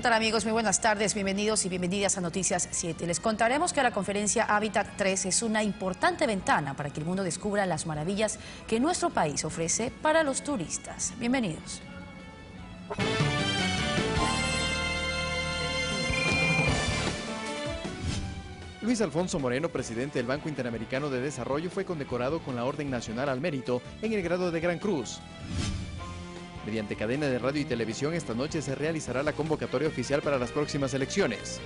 ¿Qué tal, amigos? Muy buenas tardes, bienvenidos y bienvenidas a Noticias 7. Les contaremos que la conferencia Hábitat 3 es una importante ventana para que el mundo descubra las maravillas que nuestro país ofrece para los turistas. Bienvenidos. Luis Alfonso Moreno, presidente del Banco Interamericano de Desarrollo, fue condecorado con la Orden Nacional al Mérito en el grado de Gran Cruz. Mediante cadena de radio y televisión, esta noche se realizará la convocatoria oficial para las próximas elecciones.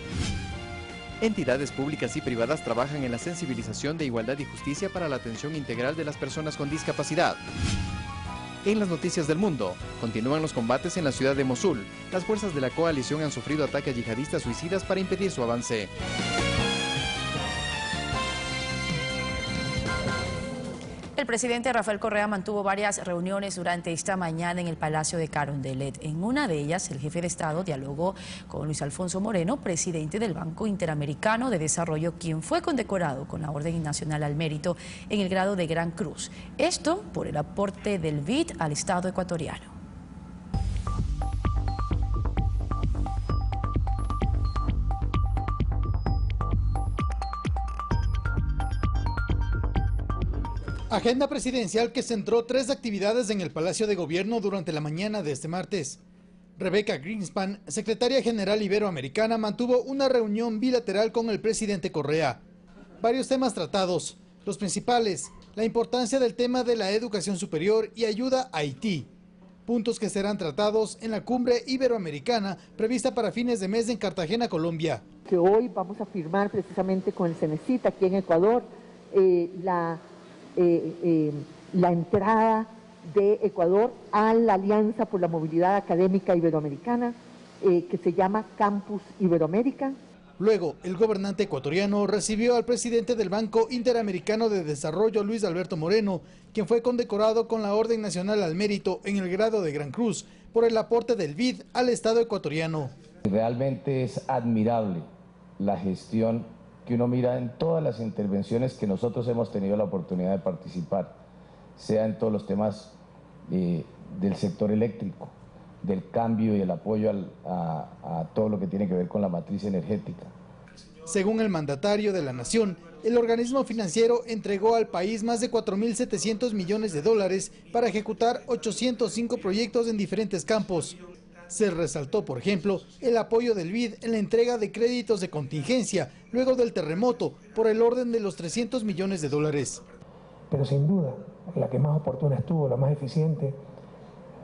Entidades públicas y privadas trabajan en la sensibilización de igualdad y justicia para la atención integral de las personas con discapacidad. En las noticias del mundo, continúan los combates en la ciudad de Mosul. Las fuerzas de la coalición han sufrido ataques yihadistas suicidas para impedir su avance. El presidente Rafael Correa mantuvo varias reuniones durante esta mañana en el Palacio de Carondelet. En una de ellas, el jefe de Estado dialogó con Luis Alfonso Moreno, presidente del Banco Interamericano de Desarrollo, quien fue condecorado con la Orden Nacional al Mérito en el grado de Gran Cruz. Esto por el aporte del BID al Estado ecuatoriano. Agenda presidencial que centró 3 actividades en el Palacio de Gobierno durante la mañana de este martes. Rebecca Greenspan, secretaria general iberoamericana, mantuvo una reunión bilateral con el presidente Correa. Varios temas tratados, los principales, la importancia del tema de la educación superior y ayuda a Haití. Puntos que serán tratados en la cumbre iberoamericana prevista para fines de mes en Cartagena, Colombia. Que hoy vamos a firmar precisamente con el CENESID aquí en Ecuador la entrada de Ecuador a la Alianza por la Movilidad Académica Iberoamericana, que se llama Campus Iberoamérica. Luego, el gobernante ecuatoriano recibió al presidente del Banco Interamericano de Desarrollo, Luis Alberto Moreno, quien fue condecorado con la Orden Nacional al Mérito en el grado de Gran Cruz por el aporte del BID al Estado ecuatoriano. Realmente es admirable la gestión que uno mira en todas las intervenciones que nosotros hemos tenido la oportunidad de participar, sea en todos los temas del sector eléctrico, del cambio y el apoyo a todo lo que tiene que ver con la matriz energética. Según el mandatario de la nación, el organismo financiero entregó al país más de 4.700 millones de dólares para ejecutar 805 proyectos en diferentes campos. Se resaltó, por ejemplo, el apoyo del BID en la entrega de créditos de contingencia luego del terremoto por el orden de los 300 millones de dólares. Pero sin duda, la que más oportuna estuvo, la más eficiente,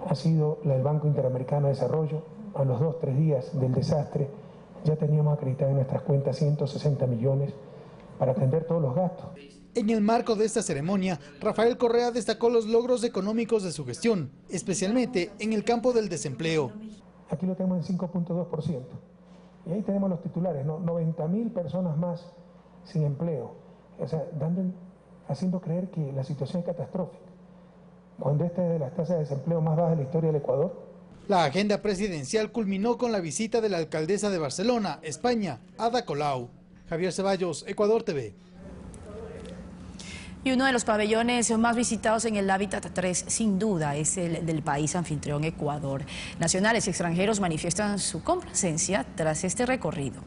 ha sido la del Banco Interamericano de Desarrollo. A los 2-3 días del desastre ya teníamos acreditado en nuestras cuentas 160 millones para atender todos los gastos. En el marco de esta ceremonia, Rafael Correa destacó los logros económicos de su gestión, especialmente en el campo del desempleo. Aquí lo tenemos en 5.2%. Y ahí tenemos los titulares, ¿no? 90.000 personas más sin empleo. O sea, haciendo creer que la situación es catastrófica, cuando esta es de las tasas de desempleo más bajas de la historia del Ecuador. La agenda presidencial culminó con la visita de la alcaldesa de Barcelona, España, Ada Colau. Javier Ceballos, Ecuador TV. Y uno de los pabellones más visitados en el Hábitat 3, sin duda, es el del país anfitrión Ecuador. Nacionales y extranjeros manifiestan su complacencia tras este recorrido.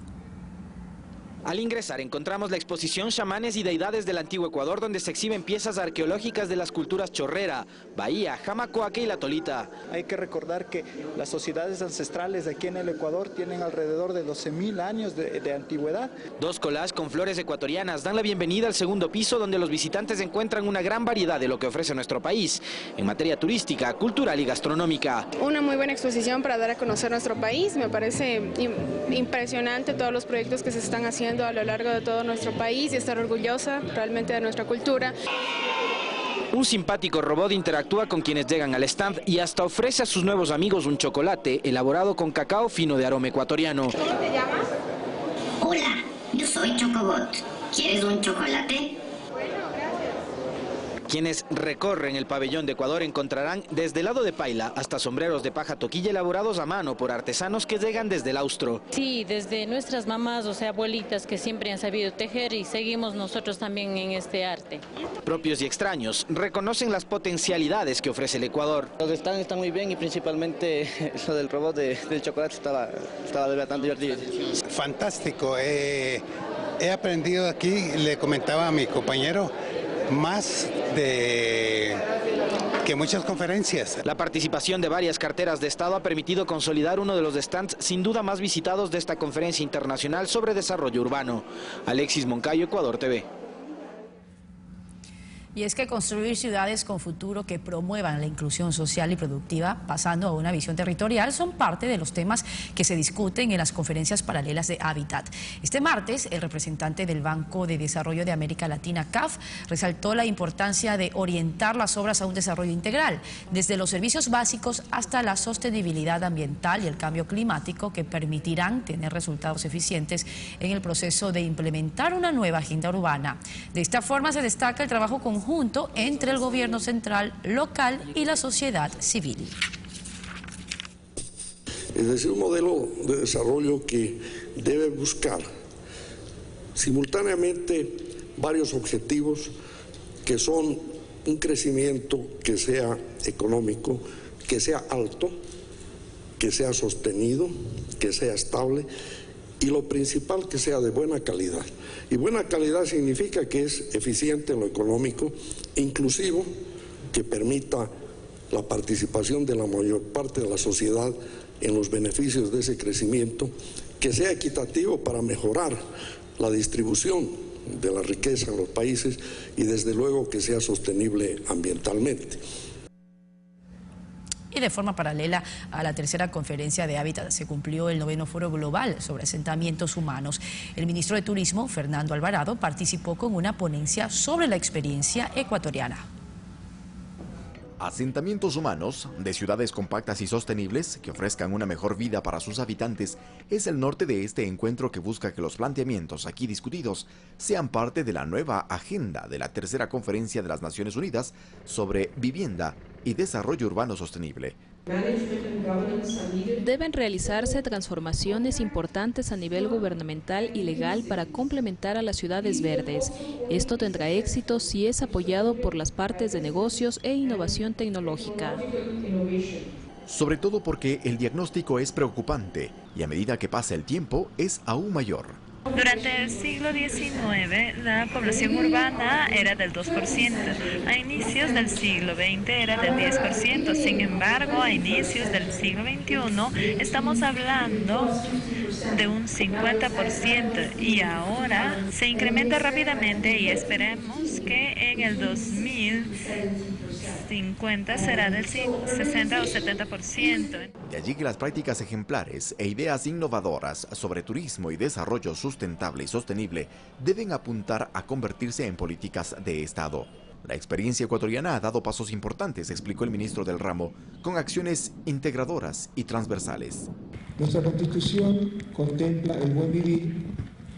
Al ingresar encontramos la exposición Chamanes y Deidades del Antiguo Ecuador, donde se exhiben piezas arqueológicas de las culturas Chorrera, Bahía, Jamacoaque y La Tolita. Hay que recordar que las sociedades ancestrales de aquí en el Ecuador tienen alrededor de 12.000 años de antigüedad. 2 collages con flores ecuatorianas dan la bienvenida al segundo piso, donde los visitantes encuentran una gran variedad de lo que ofrece nuestro país en materia turística, cultural y gastronómica. Una muy buena exposición para dar a conocer nuestro país. Me parece impresionante todos los proyectos que se están haciendo a lo largo de todo nuestro país y estar orgullosa realmente de nuestra cultura. Un simpático robot interactúa con quienes llegan al stand y hasta ofrece a sus nuevos amigos un chocolate elaborado con cacao fino de aroma ecuatoriano. ¿Cómo te llamas? Hola, yo soy Chocobot. ¿Quieres un chocolate? Bueno, gracias. Quienes recorren el pabellón de Ecuador encontrarán desde helado de paila hasta sombreros de paja toquilla elaborados a mano por artesanos que llegan desde el austro. Sí, desde nuestras mamás, o sea, abuelitas que siempre han sabido tejer y seguimos nosotros también en este arte. Propios y extraños reconocen las potencialidades que ofrece el Ecuador. Los stands están muy bien y principalmente lo del robot del chocolate estaba bastante divertido. Fantástico, he aprendido aquí, le comentaba a mi compañero, más que muchas conferencias. La participación de varias carteras de Estado ha permitido consolidar uno de los stands sin duda más visitados de esta conferencia internacional sobre desarrollo urbano. Alexis Moncayo, Ecuador TV. Y es que construir ciudades con futuro que promuevan la inclusión social y productiva, pasando a una visión territorial, son parte de los temas que se discuten en las conferencias paralelas de Hábitat. Este martes, el representante del Banco de Desarrollo de América Latina, CAF, resaltó la importancia de orientar las obras a un desarrollo integral, desde los servicios básicos hasta la sostenibilidad ambiental y el cambio climático, que permitirán tener resultados eficientes en el proceso de implementar una nueva agenda urbana. De esta forma se destaca el trabajo conjunto entre el gobierno central, local y la sociedad civil. Es decir, un modelo de desarrollo que debe buscar simultáneamente varios objetivos que son un crecimiento que sea económico, que sea alto, que sea sostenido, que sea estable y lo principal, que sea de buena calidad. Y buena calidad significa que es eficiente en lo económico, inclusivo, que permita la participación de la mayor parte de la sociedad en los beneficios de ese crecimiento, que sea equitativo para mejorar la distribución de la riqueza en los países y desde luego que sea sostenible ambientalmente. Y de forma paralela a la tercera conferencia de Hábitat se cumplió el 9º Foro Global sobre Asentamientos Humanos. El ministro de Turismo, Fernando Alvarado, participó con una ponencia sobre la experiencia ecuatoriana. Asentamientos humanos de ciudades compactas y sostenibles que ofrezcan una mejor vida para sus habitantes es el norte de este encuentro, que busca que los planteamientos aquí discutidos sean parte de la nueva agenda de la tercera conferencia de las Naciones Unidas sobre vivienda y desarrollo urbano sostenible. Deben realizarse transformaciones importantes a nivel gubernamental y legal para complementar a las ciudades verdes. Esto tendrá éxito si es apoyado por las partes de negocios e innovación tecnológica. Sobre todo porque el diagnóstico es preocupante y a medida que pasa el tiempo es aún mayor. Durante el siglo XIX, la población urbana era del 2%, a inicios del siglo XX era del 10%, sin embargo, a inicios del siglo XXI estamos hablando de un 50% y ahora se incrementa rápidamente y esperemos que en el 2050 será del 60 o 70%. De allí que las prácticas ejemplares e ideas innovadoras sobre turismo y desarrollo sustentable y sostenible deben apuntar a convertirse en políticas de Estado. La experiencia ecuatoriana ha dado pasos importantes, explicó el ministro del ramo, con acciones integradoras y transversales. Nuestra Constitución contempla el buen vivir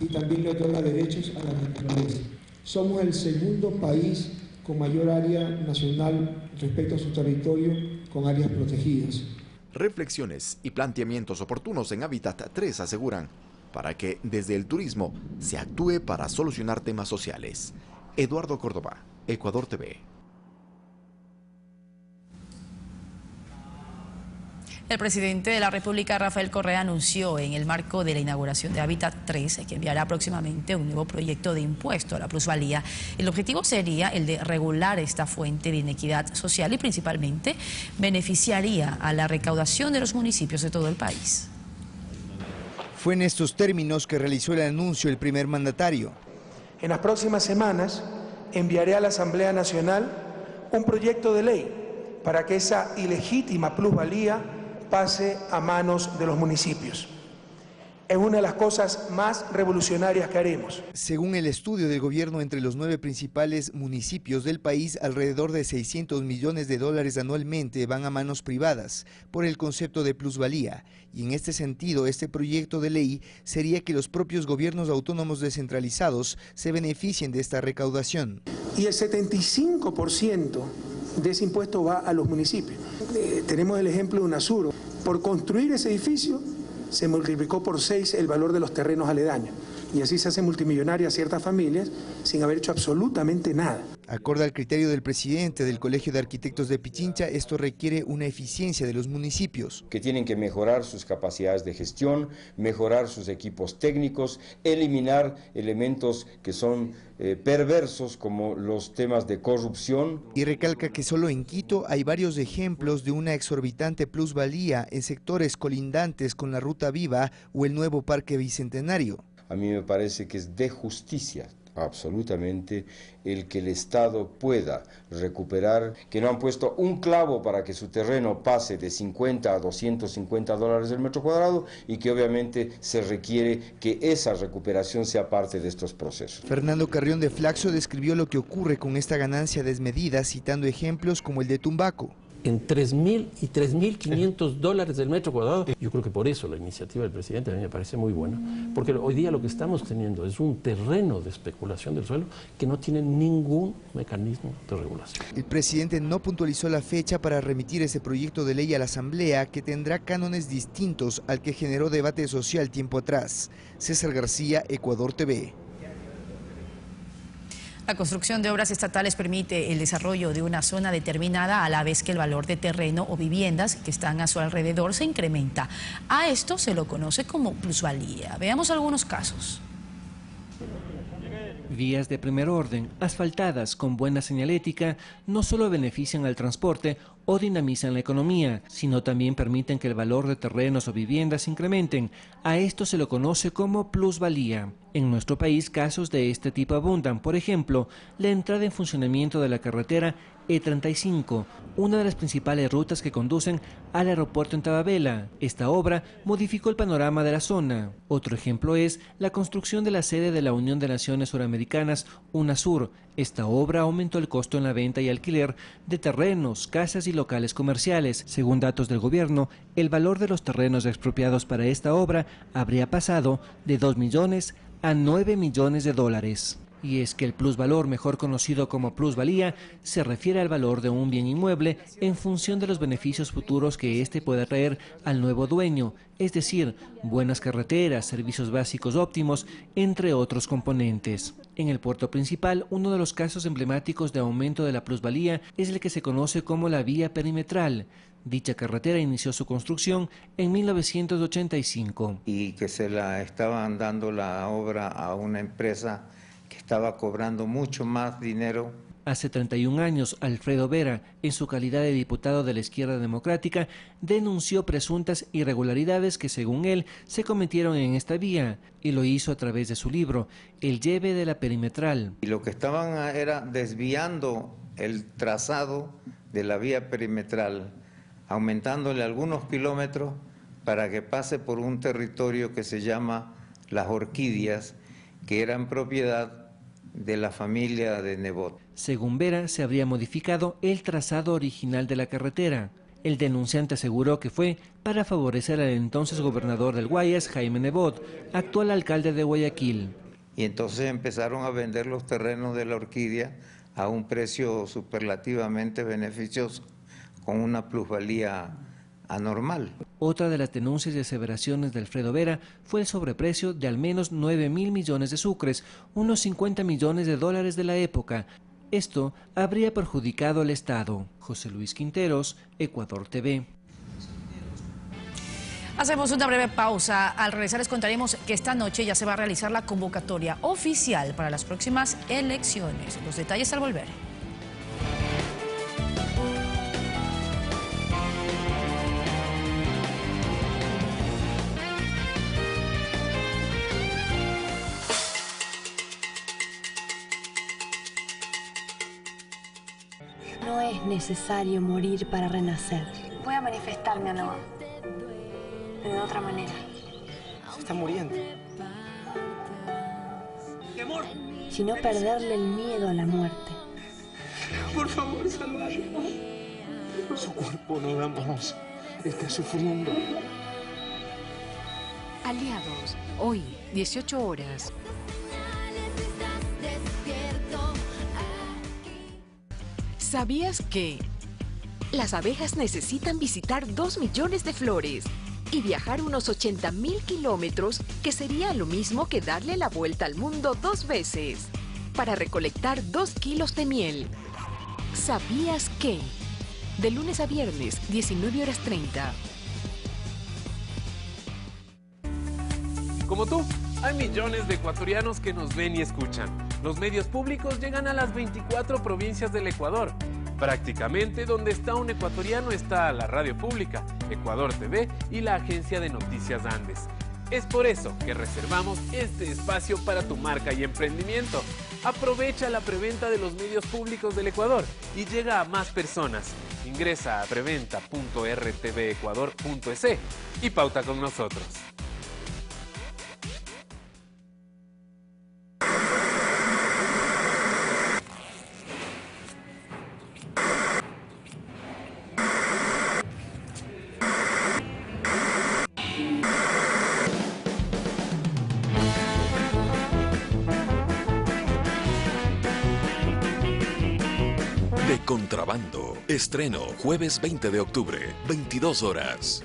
y también le otorga derechos a la naturaleza. Somos el segundo país con mayor área nacional respecto a su territorio, con áreas protegidas. Reflexiones y planteamientos oportunos en Hábitat 3 aseguran para que desde el turismo se actúe para solucionar temas sociales. Eduardo Córdoba, Ecuador TV. El presidente de la República, Rafael Correa, anunció en el marco de la inauguración de Hábitat 3 que enviará próximamente un nuevo proyecto de impuesto a la plusvalía. El objetivo sería el de regular esta fuente de inequidad social y principalmente beneficiaría a la recaudación de los municipios de todo el país. Fue en estos términos que realizó el anuncio el primer mandatario. En las próximas semanas enviaré a la Asamblea Nacional un proyecto de ley para que esa ilegítima plusvalía pase a manos de los municipios. Es una de las cosas más revolucionarias que haremos. Según el estudio del gobierno, entre los 9 principales municipios del país, alrededor de 600 millones de dólares anualmente van a manos privadas por el concepto de plusvalía. Y en este sentido, este proyecto de ley sería que los propios gobiernos autónomos descentralizados se beneficien de esta recaudación. Y el 75% de ese impuesto va a los municipios. Tenemos el ejemplo de UNASUR. Por construir ese edificio se multiplicó por 6 el valor de los terrenos aledaños. Y así se hace multimillonaria a ciertas familias sin haber hecho absolutamente nada. Acorde al criterio del presidente del Colegio de Arquitectos de Pichincha, esto requiere una eficiencia de los municipios. Que tienen que mejorar sus capacidades de gestión, mejorar sus equipos técnicos, eliminar elementos que son perversos como los temas de corrupción. Y recalca que solo en Quito hay varios ejemplos de una exorbitante plusvalía en sectores colindantes con la Ruta Viva o el nuevo Parque Bicentenario. A mí me parece que es de justicia absolutamente el que el Estado pueda recuperar, que no han puesto un clavo para que su terreno pase de 50 a 250 dólares el metro cuadrado y que obviamente se requiere que esa recuperación sea parte de estos procesos. Fernando Carrión de Flaxo describió lo que ocurre con esta ganancia desmedida citando ejemplos como el de Tumbaco. En 3.000 y 3.500 dólares del metro cuadrado. Yo creo que por eso la iniciativa del presidente a mí me parece muy buena, porque hoy día lo que estamos teniendo es un terreno de especulación del suelo que no tiene ningún mecanismo de regulación. El presidente no puntualizó la fecha para remitir ese proyecto de ley a la Asamblea, que tendrá cánones distintos al que generó debate social tiempo atrás. César García, Ecuador TV. La construcción de obras estatales permite el desarrollo de una zona determinada a la vez que el valor de terreno o viviendas que están a su alrededor se incrementa. A esto se lo conoce como plusvalía. Veamos algunos casos. Vías de primer orden, asfaltadas con buena señalética, no solo benefician al transporte o dinamizan la economía, sino también permiten que el valor de terrenos o viviendas incrementen. A esto se lo conoce como plusvalía. En nuestro país casos de este tipo abundan. Por ejemplo, la entrada en funcionamiento de la carretera E35, una de las principales rutas que conducen al aeropuerto en Tababela. Esta obra modificó el panorama de la zona. Otro ejemplo es la construcción de la sede de la Unión de Naciones Suramericanas, UNASUR. Esta obra aumentó el costo en la venta y alquiler de terrenos, casas y locales comerciales. Según datos del gobierno, el valor de los terrenos expropiados para esta obra habría pasado de 2 millones a 9 millones de dólares. Y es que el plusvalor, mejor conocido como plusvalía, se refiere al valor de un bien inmueble en función de los beneficios futuros que éste pueda traer al nuevo dueño, es decir, buenas carreteras, servicios básicos óptimos, entre otros componentes. En el puerto principal, uno de los casos emblemáticos de aumento de la plusvalía es el que se conoce como la vía perimetral. Dicha carretera inició su construcción en 1985. Y que se la estaban dando la obra a una empresa que estaba cobrando mucho más dinero. Hace 31 años, Alfredo Vera, en su calidad de diputado de la Izquierda Democrática, denunció presuntas irregularidades que, según él, se cometieron en esta vía, y lo hizo a través de su libro, El lleve de la perimetral. Y lo que estaban era desviando el trazado de la vía perimetral, aumentándole algunos kilómetros para que pase por un territorio que se llama Las Orquídeas, que eran propiedad de la familia de Nebot. Según Vera, se habría modificado el trazado original de la carretera. El denunciante aseguró que fue para favorecer al entonces gobernador del Guayas, Jaime Nebot, actual alcalde de Guayaquil. Y entonces empezaron a vender los terrenos de la Orquídea a un precio superlativamente beneficioso, con una plusvalía anormal. Otra de las denuncias y aseveraciones de Alfredo Vera fue el sobreprecio de al menos 9.000 millones de sucres, unos 50 millones de dólares de la época. Esto habría perjudicado al Estado. José Luis Quinteros, Ecuador TV. Hacemos una breve pausa. Al regresar les contaremos que esta noche ya se va a realizar la convocatoria oficial para las próximas elecciones. Los detalles al volver. No es necesario morir para renacer. Voy a manifestarme, Ana, de otra manera. está muriendo. Temor. Sino perderle el miedo a la muerte. Por favor, salvarlo. Su cuerpo no da más. Está sufriendo. Aliados, hoy, 18 horas. ¿Sabías que las abejas necesitan visitar 2 millones de flores y viajar unos 80.000 kilómetros, que sería lo mismo que darle la vuelta al mundo 2 veces, para recolectar 2 kilos de miel? ¿Sabías que? De lunes a viernes, 19:30. Como tú, hay millones de ecuatorianos que nos ven y escuchan. Los medios públicos llegan a las 24 provincias del Ecuador. Prácticamente donde está un ecuatoriano está la radio pública, Ecuador TV y la agencia de noticias Andes. Es por eso que reservamos este espacio para tu marca y emprendimiento. Aprovecha la preventa de los medios públicos del Ecuador y llega a más personas. Ingresa a preventa.rtvecuador.es y pauta con nosotros. De Contrabando. Estreno jueves 20 de octubre, 22 horas.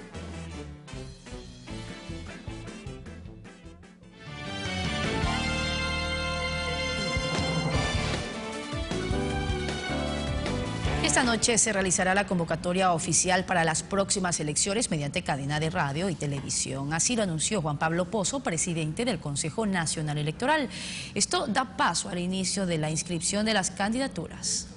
Esta noche se realizará la convocatoria oficial para las próximas elecciones mediante cadena de radio y televisión. Así lo anunció Juan Pablo Pozo, presidente del Consejo Nacional Electoral. Esto da paso al inicio de la inscripción de las candidaturas.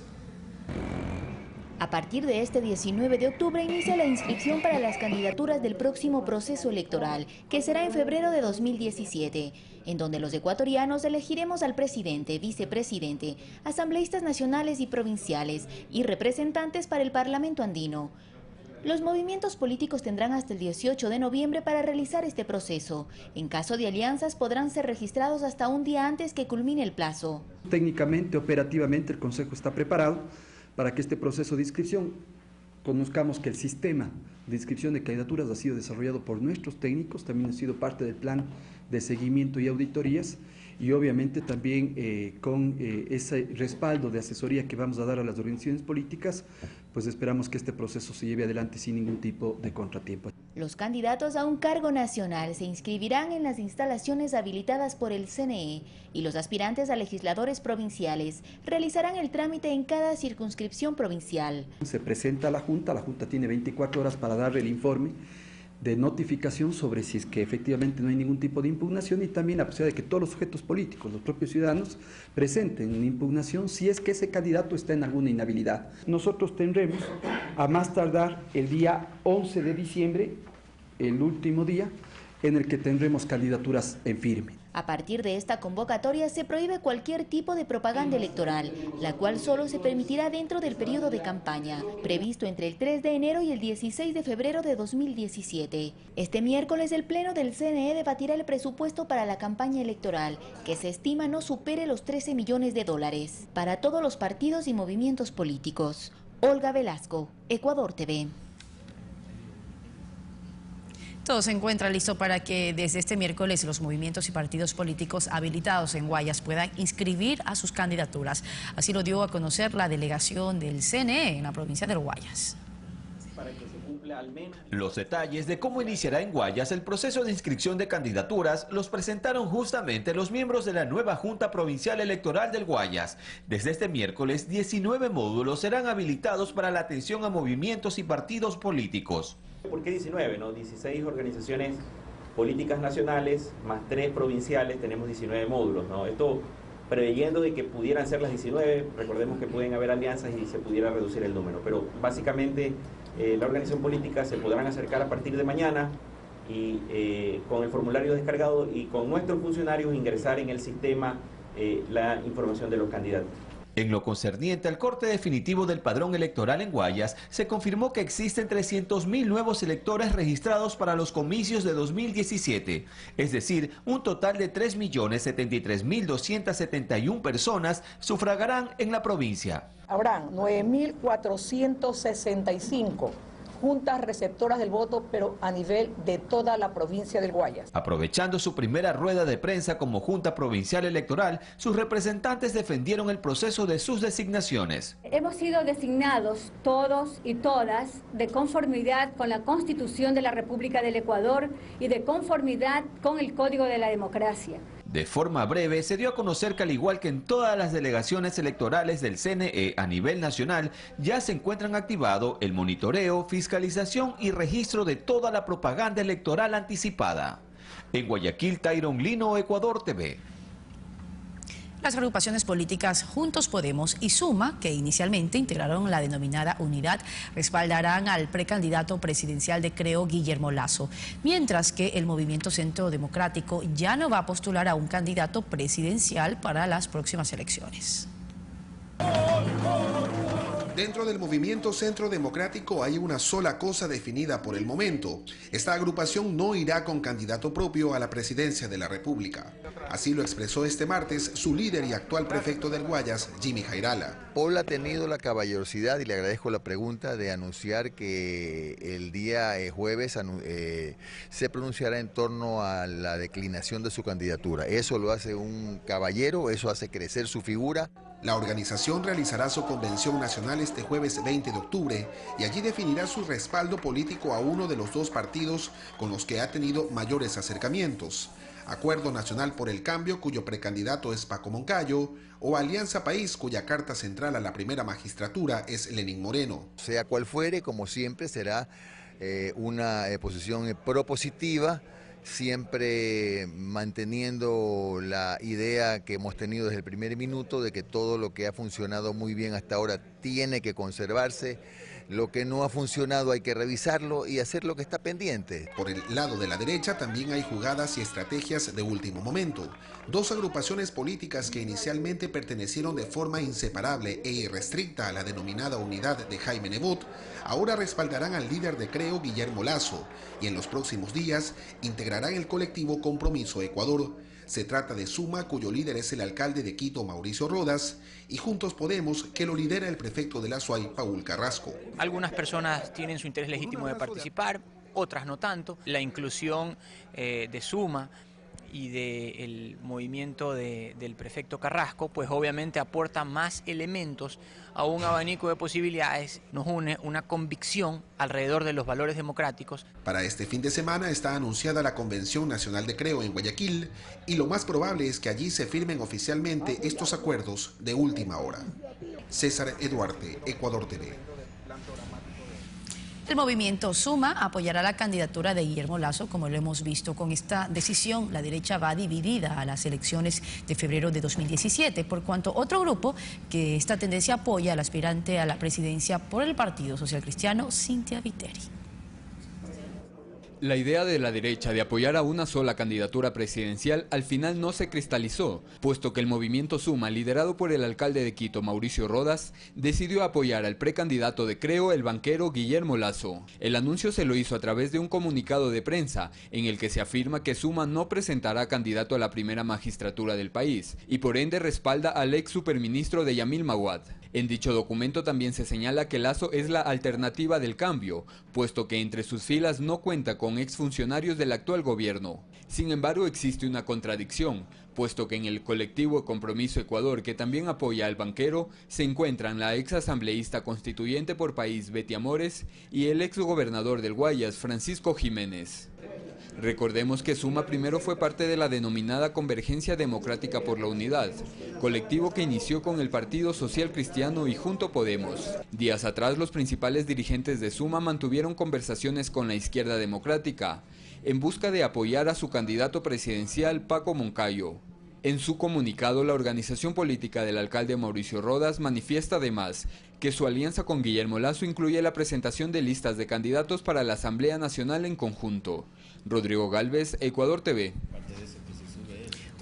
A partir de este 19 de octubre inicia la inscripción para las candidaturas del próximo proceso electoral, que será en febrero de 2017, en donde los ecuatorianos elegiremos al presidente, vicepresidente, asambleístas nacionales y provinciales y representantes para el Parlamento andino. Los movimientos políticos tendrán hasta el 18 de noviembre para realizar este proceso. En caso de alianzas, podrán ser registrados hasta un día antes que culmine el plazo. Técnicamente, operativamente, el Consejo está preparado para que este proceso de inscripción, conozcamos que el sistema de inscripción de candidaturas ha sido desarrollado por nuestros técnicos, también ha sido parte del plan de seguimiento y auditorías, y obviamente también con ese respaldo de asesoría que vamos a dar a las organizaciones políticas, pues esperamos que este proceso se lleve adelante sin ningún tipo de contratiempo. Los candidatos a un cargo nacional se inscribirán en las instalaciones habilitadas por el CNE y los aspirantes a legisladores provinciales realizarán el trámite en cada circunscripción provincial. Se presenta a la Junta tiene 24 horas para darle el informe de notificación sobre si es que efectivamente no hay ningún tipo de impugnación, y también la posibilidad de que todos los sujetos políticos, los propios ciudadanos, presenten una impugnación si es que ese candidato está en alguna inhabilidad. Nosotros tendremos a más tardar el día 11 de diciembre, el último día, en el que tendremos candidaturas en firme. A partir de esta convocatoria se prohíbe cualquier tipo de propaganda electoral, la cual solo se permitirá dentro del periodo de campaña, previsto entre el 3 de enero y el 16 de febrero de 2017. Este miércoles el Pleno del CNE debatirá el presupuesto para la campaña electoral, que se estima no supere los 13 millones de dólares, para todos los partidos y movimientos políticos. Olga Velasco, Ecuador TV. Todo se encuentra listo para que desde este miércoles los movimientos y partidos políticos habilitados en Guayas puedan inscribir a sus candidaturas. Así lo dio a conocer la delegación del CNE en la provincia del Guayas. Los detalles de cómo iniciará en Guayas el proceso de inscripción de candidaturas los presentaron justamente los miembros de la nueva Junta Provincial Electoral del Guayas. Desde este miércoles, 19 módulos serán habilitados para la atención a movimientos y partidos políticos. ¿Por qué 19? ¿No? 16 organizaciones políticas nacionales más 3 provinciales, tenemos 19 módulos, ¿no? Esto preveyendo de que pudieran ser las 19, recordemos que pueden haber alianzas y se pudiera reducir el número, pero básicamente la organización política se podrán acercar a partir de mañana y con el formulario descargado y con nuestros funcionarios ingresar en el sistema la información de los candidatos. En lo concerniente al corte definitivo del padrón electoral en Guayas, se confirmó que existen 300.000 nuevos electores registrados para los comicios de 2017, es decir, un total de 3.073.271 personas sufragarán en la provincia. Habrán 9.465 juntas receptoras del voto, pero a nivel de toda la provincia del Guayas. Aprovechando su primera rueda de prensa como Junta Provincial Electoral, sus representantes defendieron el proceso de sus designaciones. Hemos sido designados todos y todas de conformidad con la Constitución de la República del Ecuador y de conformidad con el Código de la Democracia. De forma breve, se dio a conocer que al igual que en todas las delegaciones electorales del CNE a nivel nacional, ya se encuentran activado el monitoreo, fiscalización y registro de toda la propaganda electoral anticipada. En Guayaquil, Tyron Lino, Ecuador TV. Las agrupaciones políticas Juntos Podemos y Suma, que inicialmente integraron la denominada unidad, respaldarán al precandidato presidencial de Creo, Guillermo Lasso, mientras que el Movimiento Centro Democrático ya no va a postular a un candidato presidencial para las próximas elecciones. Dentro del Movimiento Centro Democrático hay una sola cosa definida por el momento. Esta agrupación no irá con candidato propio a la presidencia de la República. Así lo expresó este martes su líder y actual prefecto del Guayas, Jimmy Jairala. Paul ha tenido la caballerosidad, y le agradezco la pregunta, de anunciar que el día jueves se pronunciará en torno a la declinación de su candidatura. Eso lo hace un caballero, eso hace crecer su figura. La organización realizará su convención nacional este jueves 20 de octubre y allí definirá su respaldo político a uno de los dos partidos con los que ha tenido mayores acercamientos: Acuerdo Nacional por el Cambio, cuyo precandidato es Paco Moncayo, o Alianza País, cuya carta central a la primera magistratura es Lenín Moreno. Sea cual fuere, como siempre, será una posición propositiva, siempre manteniendo la idea que hemos tenido desde el primer minuto de que todo lo que ha funcionado muy bien hasta ahora tiene que conservarse, lo que no ha funcionado hay que revisarlo y hacer lo que está pendiente. Por el lado de la derecha también hay jugadas y estrategias de último momento. Dos agrupaciones políticas que inicialmente pertenecieron de forma inseparable e irrestricta a la denominada unidad de Jaime Nebot, ahora respaldarán al líder de Creo, Guillermo Lasso, y en los próximos días integrarán el colectivo Compromiso Ecuador. Se trata de Suma, cuyo líder es el alcalde de Quito, Mauricio Rodas, y Juntos Podemos, que lo lidera el prefecto de la SUAY, Paul Carrasco. Algunas personas tienen su interés legítimo de participar, otras no tanto. La inclusión de Suma y del movimiento del prefecto Carrasco, pues obviamente aporta más elementos a un abanico de posibilidades, nos une una convicción alrededor de los valores democráticos. Para este fin de semana está anunciada la Convención Nacional de Creo en Guayaquil y lo más probable es que allí se firmen oficialmente estos acuerdos de última hora. César Eduarte, Ecuador TV. El movimiento Suma apoyará la candidatura de Guillermo Lasso. Como lo hemos visto con esta decisión, la derecha va dividida a las elecciones de febrero de 2017, por cuanto otro grupo que esta tendencia apoya al aspirante a la presidencia por el Partido Social Cristiano, Cynthia Viteri. La idea de la derecha de apoyar a una sola candidatura presidencial al final no se cristalizó, puesto que el movimiento Suma, liderado por el alcalde de Quito, Mauricio Rodas, decidió apoyar al precandidato de Creo, el banquero Guillermo Lasso. El anuncio se lo hizo a través de un comunicado de prensa, en el que se afirma que Suma no presentará candidato a la primera magistratura del país, y por ende respalda al ex superministro de Yamil Maguad. En dicho documento también se señala que Lasso es la alternativa del cambio, puesto que entre sus filas no cuenta con exfuncionarios del actual gobierno. Sin embargo, existe una contradicción, puesto que en el colectivo Compromiso Ecuador, que también apoya al banquero, se encuentran la ex asambleísta constituyente por país Betty Amores y el ex gobernador del Guayas, Francisco Jiménez. Recordemos que Suma primero fue parte de la denominada Convergencia Democrática por la Unidad, colectivo que inició con el Partido Social Cristiano y Juntos Podemos. Días atrás, los principales dirigentes de Suma mantuvieron conversaciones con la izquierda democrática, en busca de apoyar a su candidato presidencial, Paco Moncayo. En su comunicado, la organización política del alcalde Mauricio Rodas manifiesta además que su alianza con Guillermo Lasso incluye la presentación de listas de candidatos para la Asamblea Nacional en conjunto. Rodrigo Gálvez, Ecuador TV.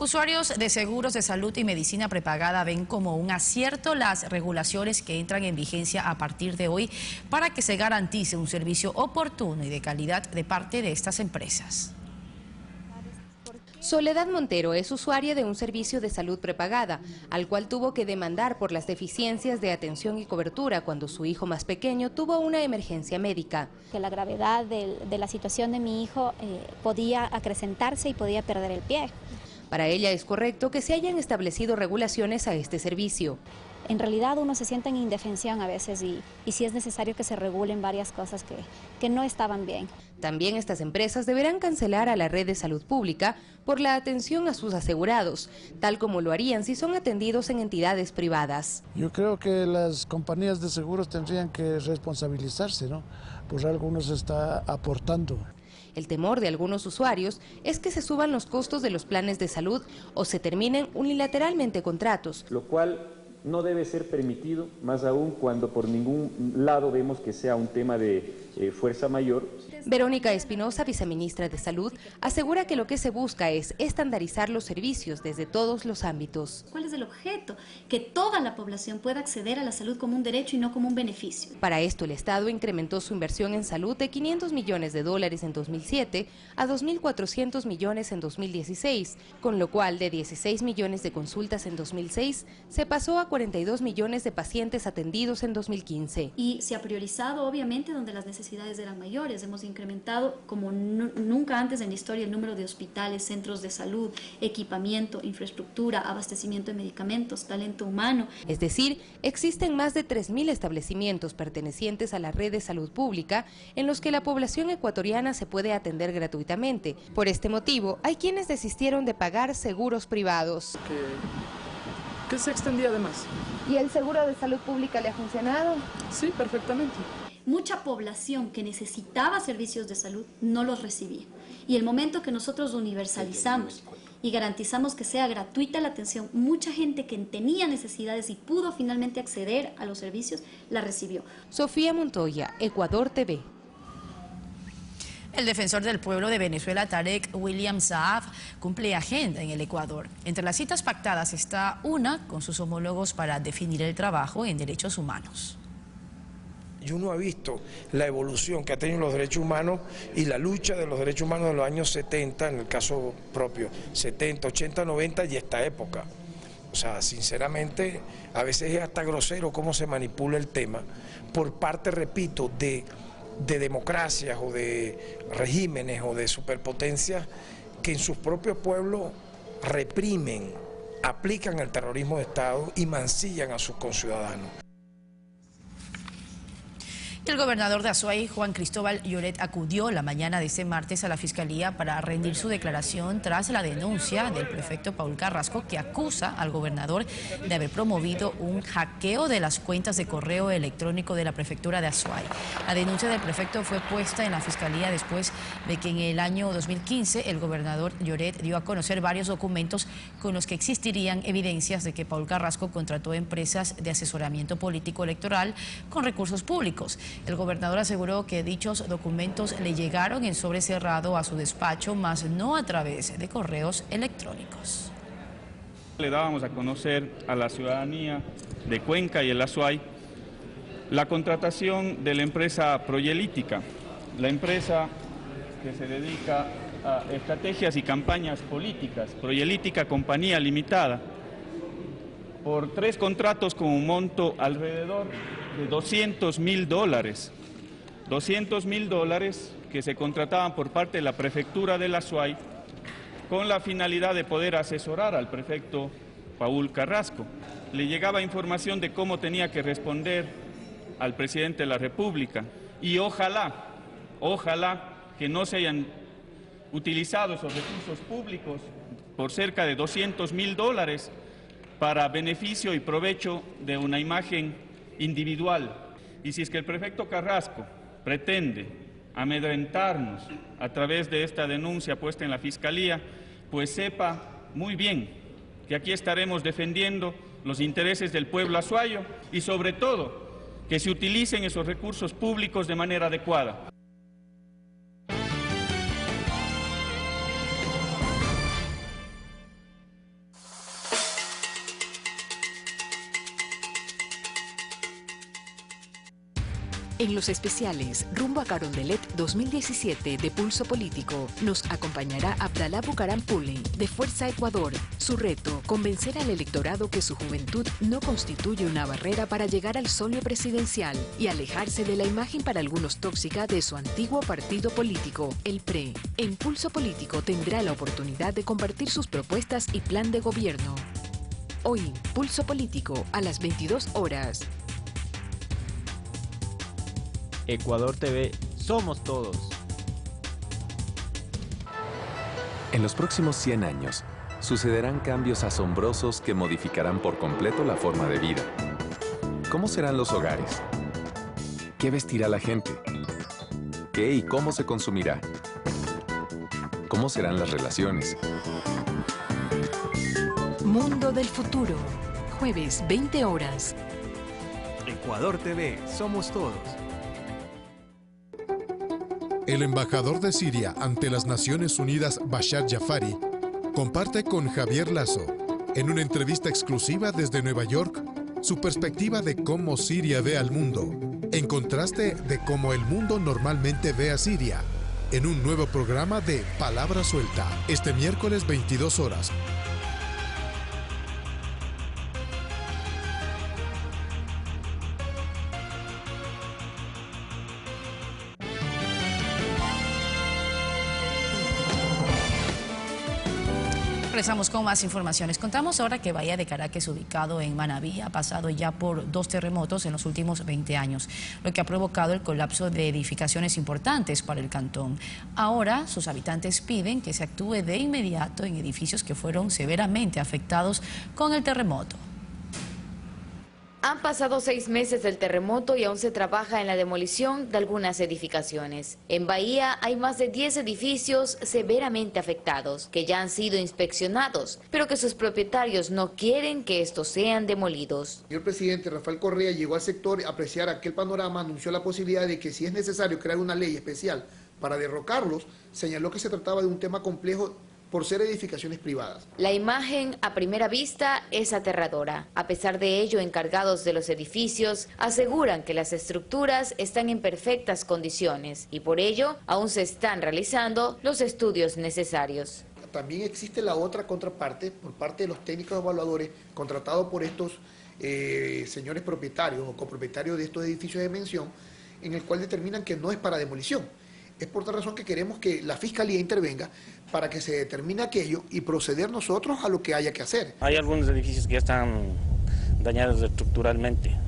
Usuarios de seguros de salud y medicina prepagada ven como un acierto las regulaciones que entran en vigencia a partir de hoy para que se garantice un servicio oportuno y de calidad de parte de estas empresas. Soledad Montero es usuaria de un servicio de salud prepagada, al cual tuvo que demandar por las deficiencias de atención y cobertura cuando su hijo más pequeño tuvo una emergencia médica. Que la gravedad de la situación de mi hijo podía acrecentarse y podía perder el pie. Para ella es correcto que se hayan establecido regulaciones a este servicio. En realidad uno se siente en indefensión a veces y sí es necesario que se regulen varias cosas que no estaban bien. También estas empresas deberán cancelar a la red de salud pública por la atención a sus asegurados, tal como lo harían si son atendidos en entidades privadas. Yo creo que las compañías de seguros tendrían que responsabilizarse, ¿no? Pues algo uno se está aportando. El temor de algunos usuarios es que se suban los costos de los planes de salud o se terminen unilateralmente contratos. Lo cual no debe ser permitido, más aún cuando por ningún lado vemos que sea un tema de fuerza mayor. Verónica Espinosa, viceministra de Salud, asegura que lo que se busca es estandarizar los servicios desde todos los ámbitos. ¿Cuál es el objeto? Que toda la población pueda acceder a la salud como un derecho y no como un beneficio. Para esto, el Estado incrementó su inversión en salud de $500 millones en 2007 a 2.400 millones en 2016, con lo cual de 16 millones de consultas en 2006 se pasó a 42 millones de pacientes atendidos en 2015. Y se ha priorizado, obviamente, donde las necesidades eran mayores. Hemos incrementado como nunca antes en la historia el número de hospitales, centros de salud, equipamiento, infraestructura, abastecimiento de medicamentos, talento humano. Es decir, existen más de 3.000 establecimientos pertenecientes a la red de salud pública en los que la población ecuatoriana se puede atender gratuitamente. Por este motivo, hay quienes desistieron de pagar seguros privados. Que se extendía además. ¿Y el seguro de salud pública le ha funcionado? Sí, perfectamente. Mucha población que necesitaba servicios de salud no los recibía. Y el momento que nosotros universalizamos y garantizamos que sea gratuita la atención, mucha gente que tenía necesidades y pudo finalmente acceder a los servicios, la recibió. Sofía Montoya, Ecuador TV. El defensor del pueblo de Venezuela, Tarek William Saab, cumple agenda en el Ecuador. Entre las citas pactadas está una con sus homólogos para definir el trabajo en derechos humanos. Y uno ha visto la evolución que ha tenido los derechos humanos y la lucha de los derechos humanos de los años 70, en el caso propio, 70, 80, 90 y esta época. O sea, sinceramente, a veces es hasta grosero cómo se manipula el tema por parte, repito, de democracias o de regímenes o de superpotencias que en sus propios pueblos reprimen, aplican el terrorismo de Estado y mancillan a sus conciudadanos. El gobernador de Azuay, Juan Cristóbal Lloret, acudió la mañana de este martes a la Fiscalía para rendir su declaración tras la denuncia del prefecto Paul Carrasco, que acusa al gobernador de haber promovido un hackeo de las cuentas de correo electrónico de la prefectura de Azuay. La denuncia del prefecto fue puesta en la Fiscalía después de que en el año 2015 el gobernador Lloret dio a conocer varios documentos con los que existirían evidencias de que Paul Carrasco contrató empresas de asesoramiento político electoral con recursos públicos. El gobernador aseguró que dichos documentos le llegaron en sobre cerrado a su despacho, mas no a través de correos electrónicos. Le dábamos a conocer a la ciudadanía de Cuenca y el Azuay la contratación de la empresa Proyelítica, la empresa que se dedica a estrategias y campañas políticas, Proyelítica Compañía Limitada, por 3 contratos con un monto alrededor de $200.000, $200.000 que se contrataban por parte de la prefectura de la Azuay con la finalidad de poder asesorar al prefecto Paul Carrasco. Le llegaba información de cómo tenía que responder al presidente de la República y ojalá que no se hayan utilizado esos recursos públicos por cerca de $200.000 para beneficio y provecho de una imagen individual. Y si es que el prefecto Carrasco pretende amedrentarnos a través de esta denuncia puesta en la Fiscalía, pues sepa muy bien que aquí estaremos defendiendo los intereses del pueblo azuayo y sobre todo que se utilicen esos recursos públicos de manera adecuada. En los especiales Rumbo a Carondelet 2017 de Pulso Político nos acompañará Abdalá Bucaram Pule de Fuerza Ecuador. Su reto, convencer al electorado que su juventud no constituye una barrera para llegar al solio presidencial y alejarse de la imagen para algunos tóxica de su antiguo partido político, el PRE. En Pulso Político tendrá la oportunidad de compartir sus propuestas y plan de gobierno. Hoy, Pulso Político a las 22 horas. Ecuador TV, somos todos. En los próximos 100 años, sucederán cambios asombrosos que modificarán por completo la forma de vida. ¿Cómo serán los hogares? ¿Qué vestirá la gente? ¿Qué y cómo se consumirá? ¿Cómo serán las relaciones? Mundo del futuro, jueves 20 horas. Ecuador TV, somos todos. El embajador de Siria ante las Naciones Unidas, Bashar Jafari, comparte con Javier Lazo, en una entrevista exclusiva desde Nueva York, su perspectiva de cómo Siria ve al mundo, en contraste de cómo el mundo normalmente ve a Siria, en un nuevo programa de Palabra Suelta, este miércoles 22 horas. Regresamos con más informaciones. Contamos ahora que Bahía de Caracas, ubicado en Manabí, ha pasado ya por 2 terremotos en los últimos 20 años, lo que ha provocado el colapso de edificaciones importantes para el cantón. Ahora, sus habitantes piden que se actúe de inmediato en edificios que fueron severamente afectados con el terremoto. Han pasado 6 meses del terremoto y aún se trabaja en la demolición de algunas edificaciones. En Bahía hay más de 10 edificios severamente afectados, que ya han sido inspeccionados, pero que sus propietarios no quieren que estos sean demolidos. El señor presidente Rafael Correa llegó al sector a apreciar aquel panorama, anunció la posibilidad de que si es necesario crear una ley especial para derrocarlos, señaló que se trataba de un tema complejo por ser edificaciones privadas. La imagen a primera vista es aterradora. A pesar de ello, encargados de los edificios aseguran que las estructuras están en perfectas condiciones y por ello aún se están realizando los estudios necesarios. También existe la otra contraparte por parte de los técnicos evaluadores contratados por estos señores propietarios o copropietarios de estos edificios de mención, en el cual determinan que no es para demolición. Es por tal razón que queremos que la Fiscalía intervenga para que se determine aquello y proceder nosotros a lo que haya que hacer. Hay algunos edificios que ya están dañados estructuralmente,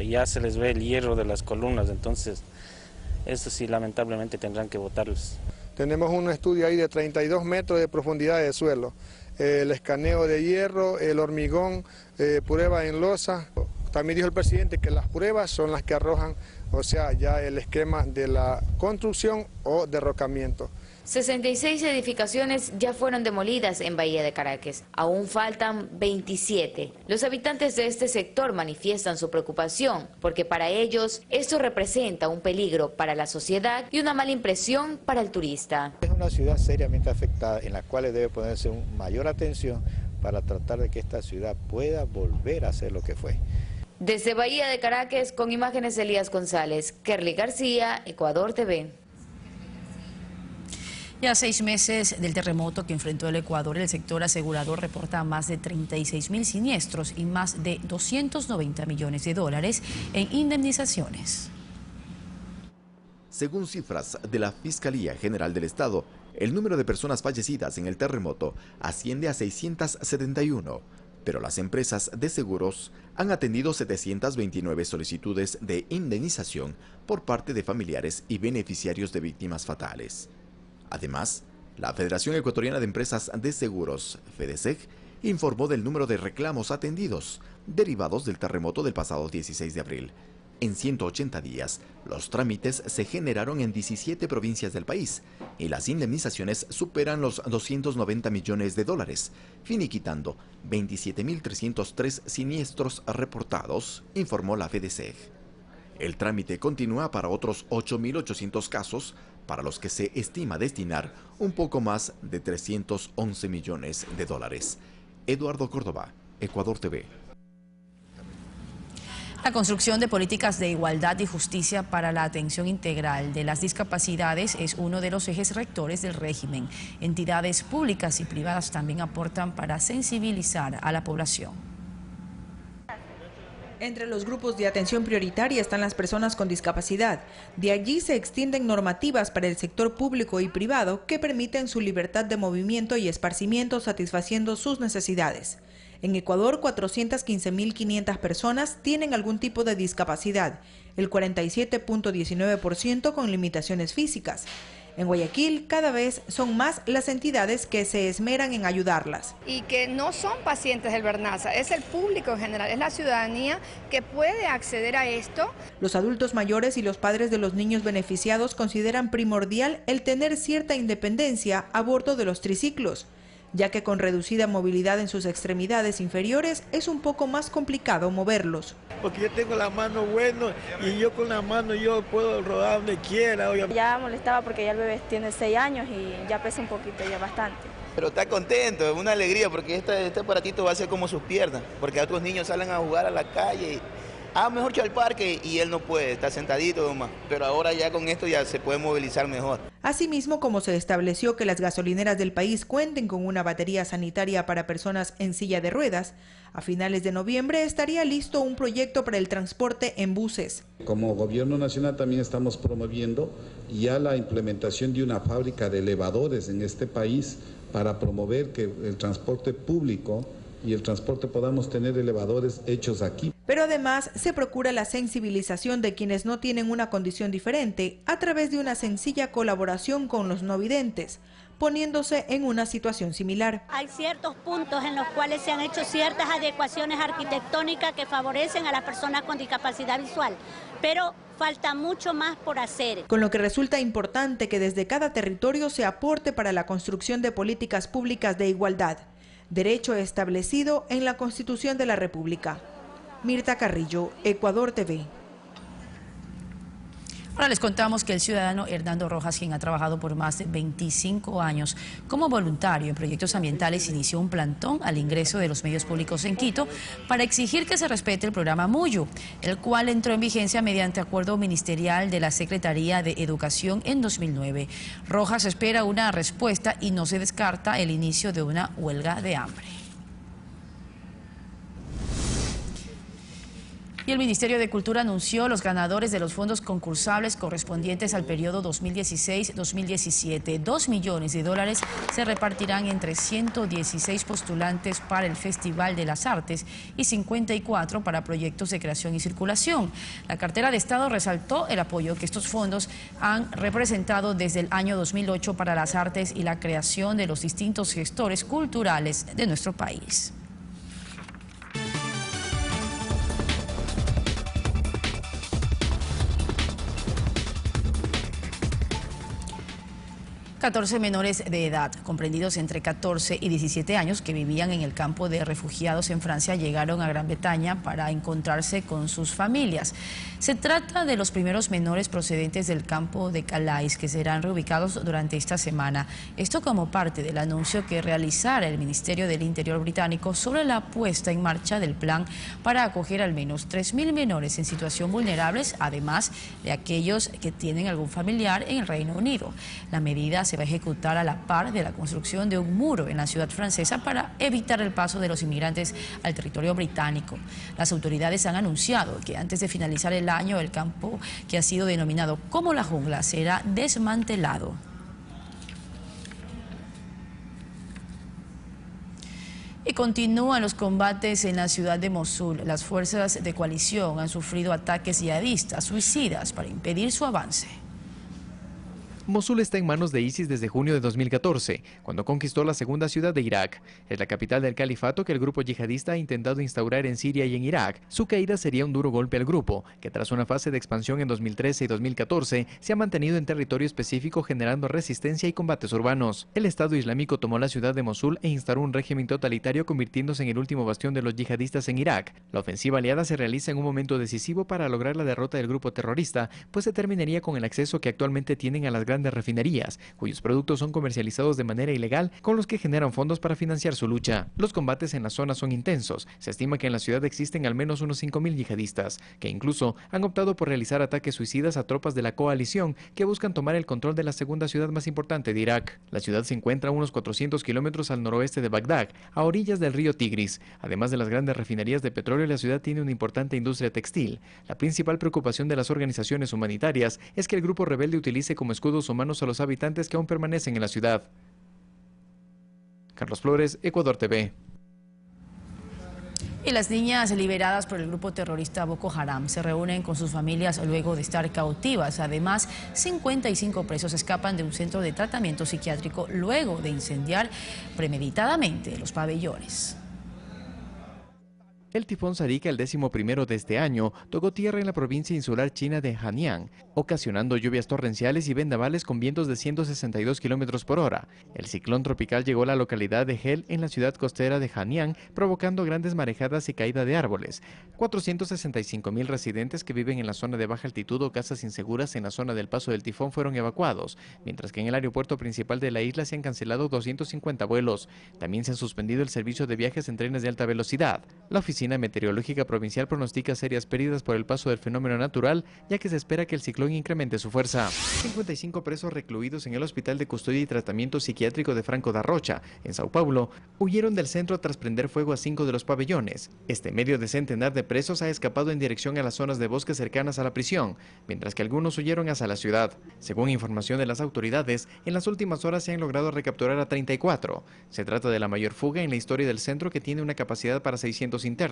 ya se les ve el hierro de las columnas, entonces eso sí lamentablemente tendrán que botarlos. Tenemos un estudio ahí de 32 metros de profundidad de suelo, el escaneo de hierro, el hormigón, prueba en losa. También dijo el presidente que las pruebas son las que arrojan, o sea, ya el esquema de la construcción o derrocamiento. 66 edificaciones ya fueron demolidas en Bahía de Caracas. Aún faltan 27. Los habitantes de este sector manifiestan su preocupación porque para ellos esto representa un peligro para la sociedad y una mala impresión para el turista. Es una ciudad seriamente afectada en la cual debe ponerse mayor atención para tratar de que esta ciudad pueda volver a ser lo que fue. Desde Bahía de Caracas, con imágenes de Elías González, Kerly García, Ecuador TV. Ya 6 meses del terremoto que enfrentó el Ecuador, el sector asegurador reporta más de 36.000 siniestros y más de 290 millones de dólares en indemnizaciones. Según cifras de la Fiscalía General del Estado, el número de personas fallecidas en el terremoto asciende a 671, pero las empresas de seguros han atendido 729 solicitudes de indemnización por parte de familiares y beneficiarios de víctimas fatales. Además, la Federación Ecuatoriana de Empresas de Seguros, FEDESEG, informó del número de reclamos atendidos derivados del terremoto del pasado 16 de abril. En 180 días, los trámites se generaron en 17 provincias del país y las indemnizaciones superan los 290 millones de dólares, finiquitando 27.303 siniestros reportados, informó la FEDESEG. El trámite continúa para otros 8.800 casos, para los que se estima destinar un poco más de 311 millones de dólares. Eduardo Córdoba, Ecuador TV. La construcción de políticas de igualdad y justicia para la atención integral de las discapacidades es uno de los ejes rectores del régimen. Entidades públicas y privadas también aportan para sensibilizar a la población. Entre los grupos de atención prioritaria están las personas con discapacidad. De allí se extienden normativas para el sector público y privado que permiten su libertad de movimiento y esparcimiento satisfaciendo sus necesidades. En Ecuador, 415.500 personas tienen algún tipo de discapacidad, el 47.19% con limitaciones físicas. En Guayaquil, cada vez son más las entidades que se esmeran en ayudarlas. Y que no son pacientes del Bernaza, es el público en general, es la ciudadanía que puede acceder a esto. Los adultos mayores y los padres de los niños beneficiados consideran primordial el tener cierta independencia a bordo de los triciclos, ya que con reducida movilidad en sus extremidades inferiores es un poco más complicado moverlos. Porque yo tengo la mano buena y yo con la mano yo puedo rodar donde quiera. Ya molestaba porque ya el bebé tiene 6 años y ya pesa un poquito, ya bastante. Pero está contento, es una alegría porque este aparatito va a ser como sus piernas, porque otros niños salen a jugar a la calle. Mejor que al parque y él no puede, está sentadito nomás, pero ahora ya con esto ya se puede movilizar mejor. Asimismo, como se estableció que las gasolineras del país cuenten con una batería sanitaria para personas en silla de ruedas, a finales de noviembre estaría listo un proyecto para el transporte en buses. Como gobierno nacional también estamos promoviendo ya la implementación de una fábrica de elevadores en este país para promover que el transporte público y el transporte podamos tener elevadores hechos aquí. Pero además se procura la sensibilización de quienes no tienen una condición diferente a través de una sencilla colaboración con los no videntes, poniéndose en una situación similar. Hay ciertos puntos en los cuales se han hecho ciertas adecuaciones arquitectónicas que favorecen a las personas con discapacidad visual, pero falta mucho más por hacer. Con lo que resulta importante que desde cada territorio se aporte para la construcción de políticas públicas de igualdad, derecho establecido en la Constitución de la República. Mirta Carrillo, Ecuador TV. Ahora les contamos que el ciudadano Hernando Rojas, quien ha trabajado por más de 25 años como voluntario en proyectos ambientales, inició un plantón al ingreso de los medios públicos en Quito para exigir que se respete el programa Muyu, el cual entró en vigencia mediante acuerdo ministerial de la Secretaría de Educación en 2009. Rojas espera una respuesta y no se descarta el inicio de una huelga de hambre. Y el Ministerio de Cultura anunció los ganadores de los fondos concursables correspondientes al periodo 2016-2017. 2 millones de dólares se repartirán entre 116 postulantes para el Festival de las Artes y 54 para proyectos de creación y circulación. La cartera de Estado resaltó el apoyo que estos fondos han representado desde el año 2008 para las artes y la creación de los distintos gestores culturales de nuestro país. ...14 menores de edad, comprendidos entre 14 y 17 años, que vivían en el campo de refugiados en Francia, llegaron a Gran Bretaña para encontrarse con sus familias. Se trata de los primeros menores procedentes del campo de Calais, que serán reubicados durante esta semana. Esto como parte del anuncio que realizara el Ministerio del Interior británico sobre la puesta en marcha del plan para acoger al menos 3.000 menores en situación vulnerables, además de aquellos que tienen algún familiar en el Reino Unido. La medida se va a ejecutar a la par de la construcción de un muro en la ciudad francesa para evitar el paso de los inmigrantes al territorio británico. Las autoridades han anunciado que antes de finalizar el año, el campo, que ha sido denominado como la jungla, será desmantelado. Y continúan los combates en la ciudad de Mosul. Las fuerzas de coalición han sufrido ataques yihadistas, suicidas, para impedir su avance. Mosul está en manos de ISIS desde junio de 2014, cuando conquistó la segunda ciudad de Irak. Es la capital del califato que el grupo yihadista ha intentado instaurar en Siria y en Irak. Su caída sería un duro golpe al grupo, que tras una fase de expansión en 2013 y 2014, se ha mantenido en territorio específico generando resistencia y combates urbanos. El Estado Islámico tomó la ciudad de Mosul e instauró un régimen totalitario, convirtiéndose en el último bastión de los yihadistas en Irak. La ofensiva aliada se realiza en un momento decisivo para lograr la derrota del grupo terrorista, pues se terminaría con el acceso que actualmente tienen a las grandes grandes refinerías, cuyos productos son comercializados de manera ilegal, con los que generan fondos para financiar su lucha. Los combates en la zona son intensos. Se estima que en la ciudad existen al menos unos 5.000 yihadistas, que incluso han optado por realizar ataques suicidas a tropas de la coalición que buscan tomar el control de la segunda ciudad más importante de Irak. La ciudad se encuentra a unos 400 kilómetros al noroeste de Bagdad, a orillas del río Tigris. Además de las grandes refinerías de petróleo, la ciudad tiene una importante industria textil. La principal preocupación de las organizaciones humanitarias es que el grupo rebelde utilice como escudos humanos a los habitantes que aún permanecen en la ciudad. Carlos Flores, Ecuador TV. Y las niñas liberadas por el grupo terrorista Boko Haram se reúnen con sus familias luego de estar cautivas. Además, 55 presos escapan de un centro de tratamiento psiquiátrico luego de incendiar premeditadamente los pabellones. El tifón Sarika, el 11º de este año, tocó tierra en la provincia insular china de Hanyang, ocasionando lluvias torrenciales y vendavales con vientos de 162 kilómetros por hora. El ciclón tropical llegó a la localidad de Hel, en la ciudad costera de Hanyang, provocando grandes marejadas y caída de árboles. 465.000 residentes que viven en la zona de baja altitud o casas inseguras en la zona del paso del tifón fueron evacuados, mientras que en el aeropuerto principal de la isla se han cancelado 250 vuelos. También se han suspendido el servicio de viajes en trenes de alta velocidad. La Oficina Meteorológica Provincial pronostica serias pérdidas por el paso del fenómeno natural, ya que se espera que el ciclón incremente su fuerza. 55 presos recluidos en el Hospital de Custodia y Tratamiento Psiquiátrico de Franco da Rocha, en Sao Paulo, huyeron del centro tras prender fuego a 5 de los pabellones. Este medio de centenar de presos ha escapado en dirección a las zonas de bosque cercanas a la prisión, mientras que algunos huyeron hacia la ciudad. Según información de las autoridades, en las últimas horas se han logrado recapturar a 34. Se trata de la mayor fuga en la historia del centro, que tiene una capacidad para 600 internos.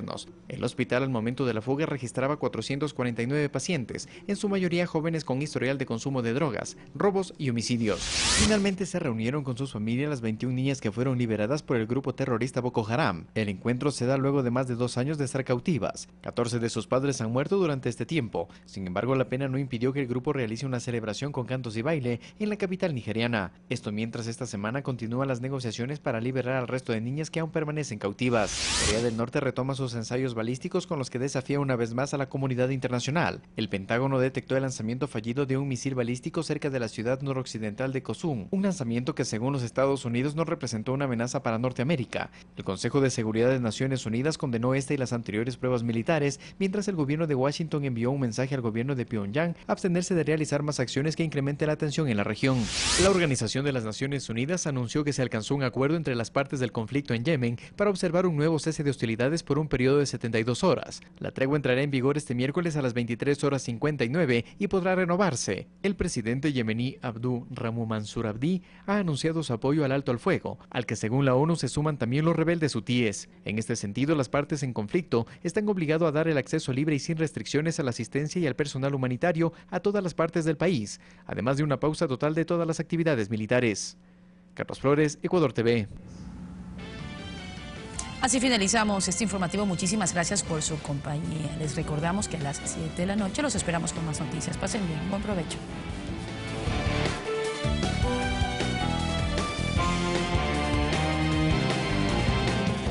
El hospital al momento de la fuga registraba 449 pacientes, en su mayoría jóvenes con historial de consumo de drogas, robos y homicidios. Finalmente se reunieron con sus familias las 21 niñas que fueron liberadas por el grupo terrorista Boko Haram. El encuentro se da luego de más de 2 años de estar cautivas. 14 de sus padres han muerto durante este tiempo. Sin embargo, la pena no impidió que el grupo realice una celebración con cantos y baile en la capital nigeriana. Esto mientras esta semana continúan las negociaciones para liberar al resto de niñas que aún permanecen cautivas. Corea del Norte retoma sus ensayos balísticos con los que desafía una vez más a la comunidad internacional. El Pentágono detectó el lanzamiento fallido de un misil balístico cerca de la ciudad noroccidental de Kosun, un lanzamiento que según los Estados Unidos no representó una amenaza para Norteamérica. El Consejo de Seguridad de Naciones Unidas condenó esta y las anteriores pruebas militares, mientras el gobierno de Washington envió un mensaje al gobierno de Pyongyang a abstenerse de realizar más acciones que incrementen la tensión en la región. La Organización de las Naciones Unidas anunció que se alcanzó un acuerdo entre las partes del conflicto en Yemen para observar un nuevo cese de hostilidades por un periodo de 72 horas. La tregua entrará en vigor este miércoles a las 23:59 y podrá renovarse. El presidente yemení Abdul Ramu Mansur Abdi ha anunciado su apoyo al alto al fuego, al que según la ONU se suman también los rebeldes hutíes. En este sentido, las partes en conflicto están obligadas a dar el acceso libre y sin restricciones a la asistencia y al personal humanitario a todas las partes del país, además de una pausa total de todas las actividades militares. Carlos Flores, Ecuador TV. Así finalizamos este informativo. Muchísimas gracias por su compañía. Les recordamos que a las 7 de la noche los esperamos con más noticias. Pasen bien. Buen provecho.